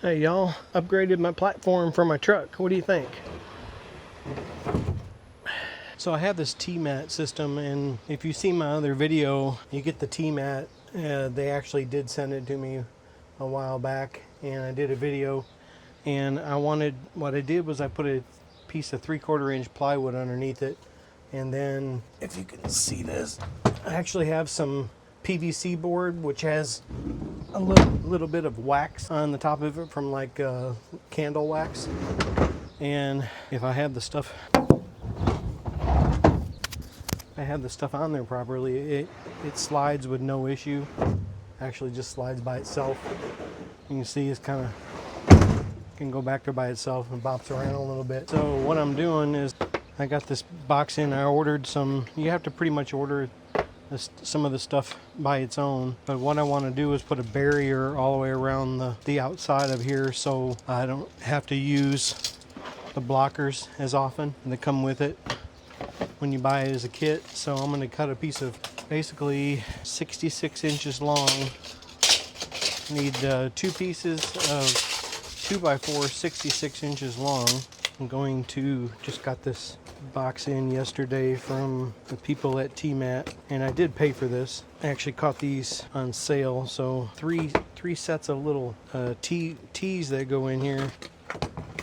Hey y'all, upgraded my platform for my truck. What do you think? So I have this TMAT system, and if you see my other video, you get the TMAT. They actually did send it to me a while back, and I did a video. And what I did was I put a piece of 3/4 inch plywood underneath it. And then, if you can see this, I actually have some PVC board, which has a little bit of wax on the top of it from like candle wax. And if I have the stuff on there properly, it slides with no issue. Actually just slides by itself. You can see it's kind of can go back there by itself and bops around a little bit. So what I'm doing is I got this box in. I ordered some. You have to pretty much order some of the stuff by its own, but what I want to do is put a barrier all the way around the outside of here, so I don't have to use the blockers as often that come with it when you buy it as a kit. So I'm going to cut a piece of basically 66 inches long. Need two pieces of 2x4 66 inches long. I'm going to just got this box in yesterday from the people at TMAT, and I did pay for this. I actually caught these on sale, so three sets of little T's that go in here.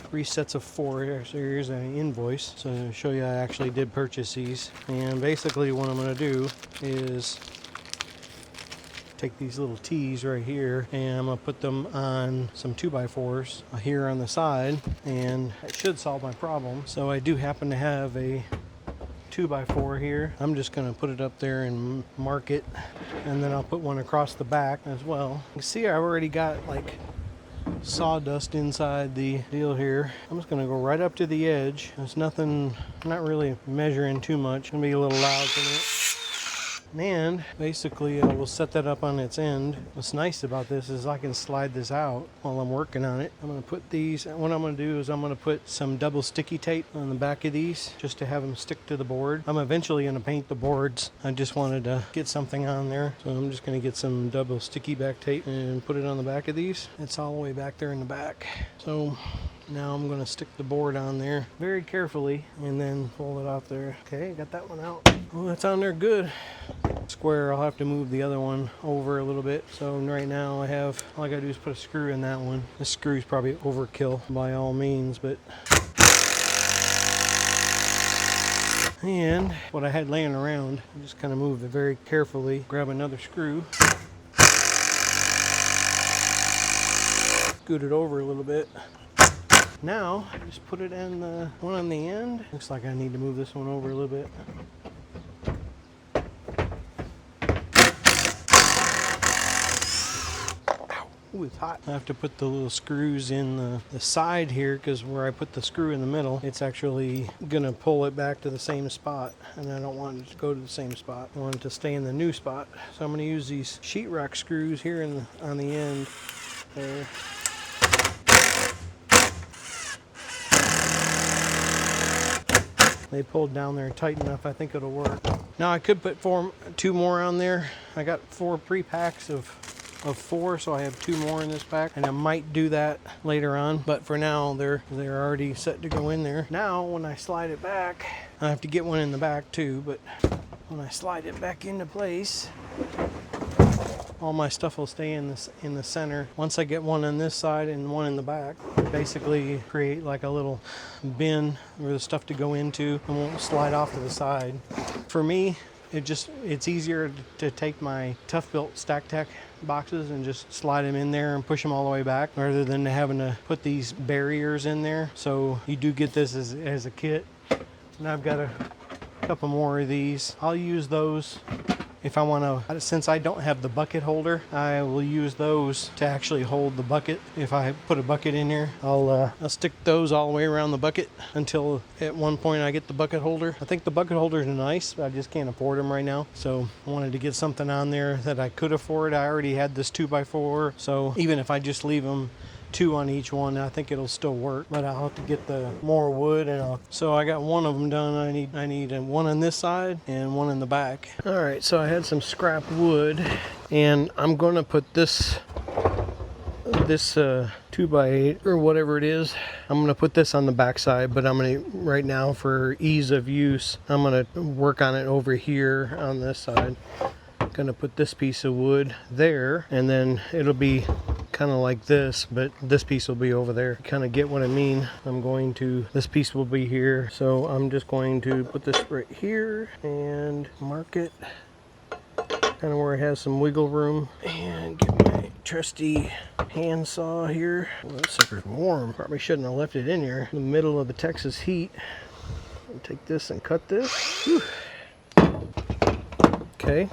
3 sets of 4. So here's an invoice, so to show you I actually did purchase these. And basically what I'm going to do is take these little T's right here, and I'm going to put them on some 2x4s here on the side, and it should solve my problem. So I do happen to have a 2x4 here. I'm just going to put it up there and mark it, and then I'll put one across the back as well. You see I already got like sawdust inside the deal here. I'm just going to go right up to the edge. There's nothing, not really measuring too much. It's going to be a little loud for me. And basically we'll set that up on its end. What's nice about this is I can slide this out while I'm working on it. I'm going to put these, what I'm going to do is I'm going to put some double sticky tape on the back of these just to have them stick to the board. I'm eventually going to paint the boards. I just wanted to get something on there, so I'm just going to get some double sticky back tape and put it on the back of these. It's all the way back there in the back. So now I'm going to stick the board on there very carefully and then pull it out there. Okay, got that one out. Well, that's on there good. Square, I'll have to move the other one over a little bit. So right now all I gotta do is put a screw in that one. This screw's probably overkill by all means, but and what I had laying around, I just kind of move it very carefully, grab another screw, scoot it over a little bit. Now just put it in the one on the end. Looks like I need to move this one over a little bit. Ooh, it's hot. I have to put the little screws in the side here, because where I put the screw in the middle, it's actually gonna pull it back to the same spot, and I don't want it to go to the same spot. I want it to stay in the new spot. So I'm gonna use these sheetrock screws here on the end there. They pulled down there tight enough, I think it'll work. Now I could put 2 more on there. I got 4 pre-packs of 4, so I have 2 more in this pack, and I might do that later on, but for now they're already set to go in there. Now when I slide it back, I have to get one in the back too, but when I slide it back into place, all my stuff will stay in the center. Once I get one on this side and one in the back, basically create like a little bin for the stuff to go into and won't slide off to the side. For me, it's easier to take my Tough Built Stack Tech boxes and just slide them in there and push them all the way back, rather than having to put these barriers in there. So you do get this as a kit. And I've got a couple more of these. I'll use those if I want to. Since I don't have the bucket holder, I will use those to actually hold the bucket. If I put a bucket in here, I'll stick those all the way around the bucket until at one point I get the bucket holder. I think the bucket holders are nice, but I just can't afford them right now. So I wanted to get something on there that I could afford. I already had this 2x4, so even if I just leave them 2 on each one, I think it'll still work, but I'll have to get the more wood. And so I got one of them done. I need one on this side and one in the back. All right, so I had some scrap wood, and I'm going to put this this 2x8 or whatever it is, I'm gonna put this on the back side, but I'm gonna, right now for ease of use, I'm gonna work on it over here on this side. Gonna put this piece of wood there, and then it'll be kind of like this, but this piece will be over there. Kind of get what I mean. This piece will be here, so I'm just going to put this right here and mark it kind of where it has some wiggle room, and get my trusty handsaw here. Well, this sucker's warm. Probably shouldn't have left it in here in the middle of the Texas heat. I'll take this and cut this. Whew. Okay,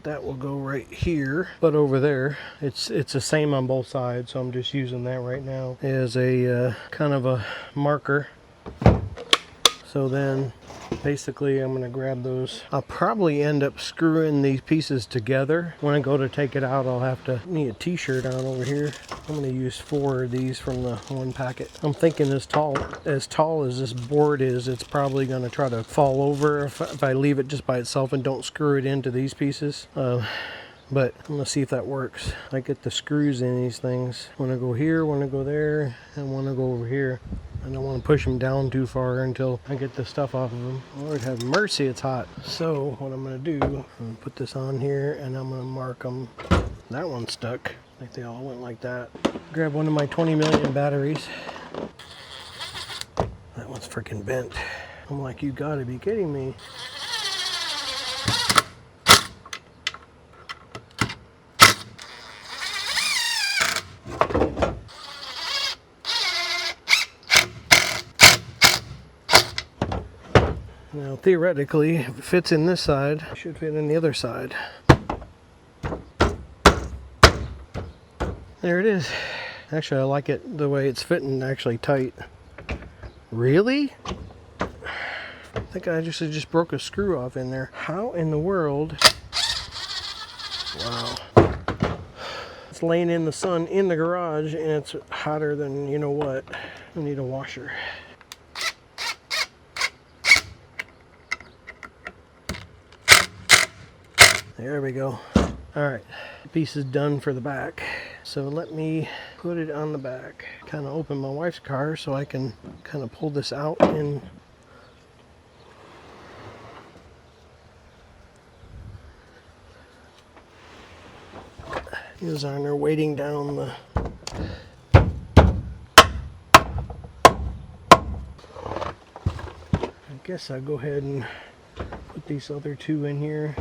that will go right here, but over there it's the same on both sides, so I'm just using that right now as a kind of a marker. So then basically I'm going to grab those. I'll probably end up screwing these pieces together. When I go to take it out, I'll have to need a t-shirt on over here. I'm going to use 4 of these from the one packet. I'm thinking as tall as this board is, it's probably going to try to fall over if I leave it just by itself and don't screw it into these pieces. But I'm going to see if that works. I get the screws in these things. Want to go here, want to go there, and want to go over here. I don't want to push them down too far until I get the stuff off of them. Lord have mercy, it's hot. So what I'm going to do, I'm going to put this on here and I'm going to mark them. That one stuck. Like they all went like that. Grab one of my 20 million batteries. That one's freaking bent. I'm like, you gotta be kidding me. Now theoretically, if it fits in this side, it should fit in the other side. There it is. Actually, I like it the way it's fitting actually tight. Really? I think I just broke a screw off in there. How in the world? Wow. It's laying in the sun in the garage and it's hotter than you know what. I need a washer. There we go. All right, the piece is done for the back. So let me put it on the back. Kind of open my wife's car so I can kind of pull this out and here's on there waiting down the I guess I'll go ahead and put these other 2 in here.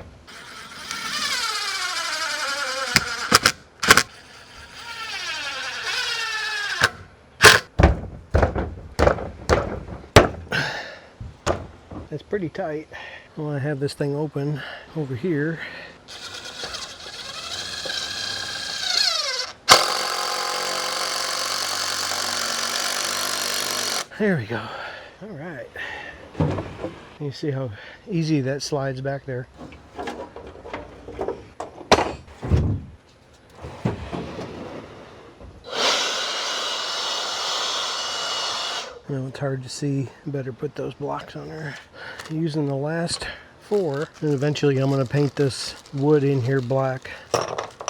It's pretty tight. Well, I have this thing open over here. There we go. All right. You see how easy that slides back there. You know, it's hard to see. Better put those blocks on there. Using the last 4, and eventually I'm going to paint this wood in here black.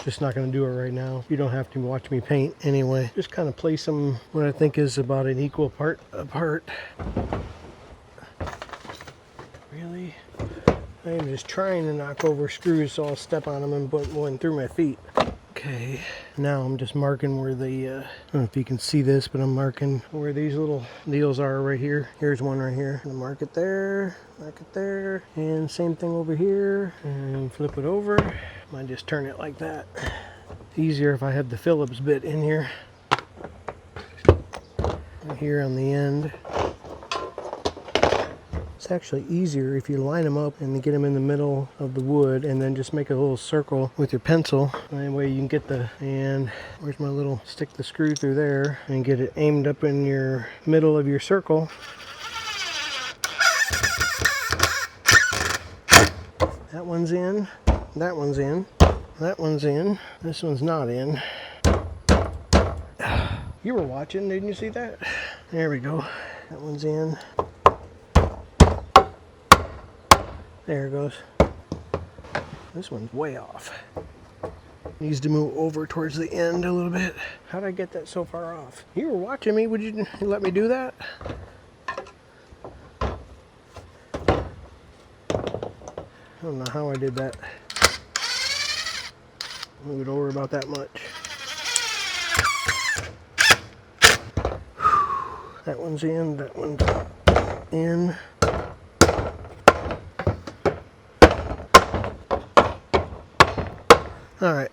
Just not going to do it right now. You don't have to watch me paint anyway. Just kind of place them what I think is about an equal part apart. Really? I am just trying to knock over screws so I'll step on them and put one through my feet. Okay, now I'm just marking where the, I don't know if you can see this, but I'm marking where these little deals are right here. Here's one right here. I'm gonna mark it there, and same thing over here, and flip it over. Might just turn it like that. Easier if I have the Phillips bit in here. Right here on the end. It's actually easier if you line them up and get them in the middle of the wood and then just make a little circle with your pencil. That way you can get the, and where's my little, stick the screw through there and get it aimed up in your middle of your circle. That one's in, that one's in, that one's in, this one's not in. You were watching, didn't you see that? There we go, that one's in. There it goes. This one's way off. Needs to move over towards the end a little bit. How'd I get that so far off? You were watching me, would you let me do that? I don't know how I did that. Move it over about that much. That one's in, that one's in. All right,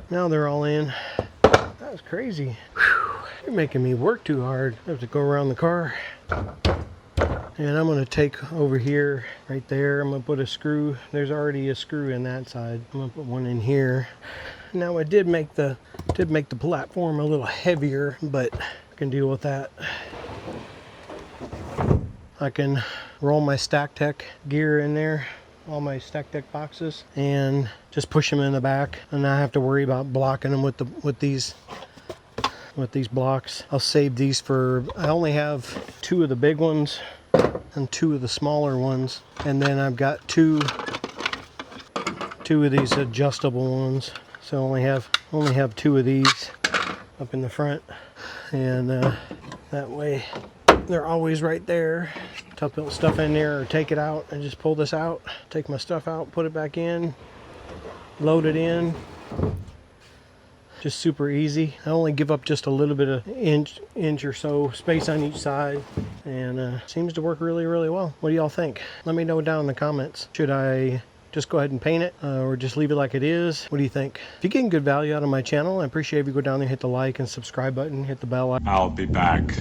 now they're all in. That was crazy. Whew. You're making me work too hard. I have to go around the car. And I'm gonna take over here, right there. I'm gonna put a screw. There's already a screw in that side. I'm gonna put one in here. Now I did make the platform a little heavier, but I can deal with that. I can roll my Stack Tech gear in there, all my Stack Tech boxes, and just push them in the back, and not have to worry about blocking them with these blocks. I'll save these for, I only have 2 of the big ones and 2 of the smaller ones, and then I've got two of these adjustable ones. So I only have 2 of these up in the front, and that way they're always right there. Put stuff in there or take it out and just pull this out. Take my stuff out, put it back in, load it in. Just super easy. I only give up just a little bit of inch or so space on each side, and seems to work really, really well. What do y'all think? Let me know down in the comments. Should I just go ahead and paint it or just leave it like it is? What do you think? If you're getting good value out of my channel, I appreciate if you go down there, hit the like and subscribe button, hit the bell. I'll be back.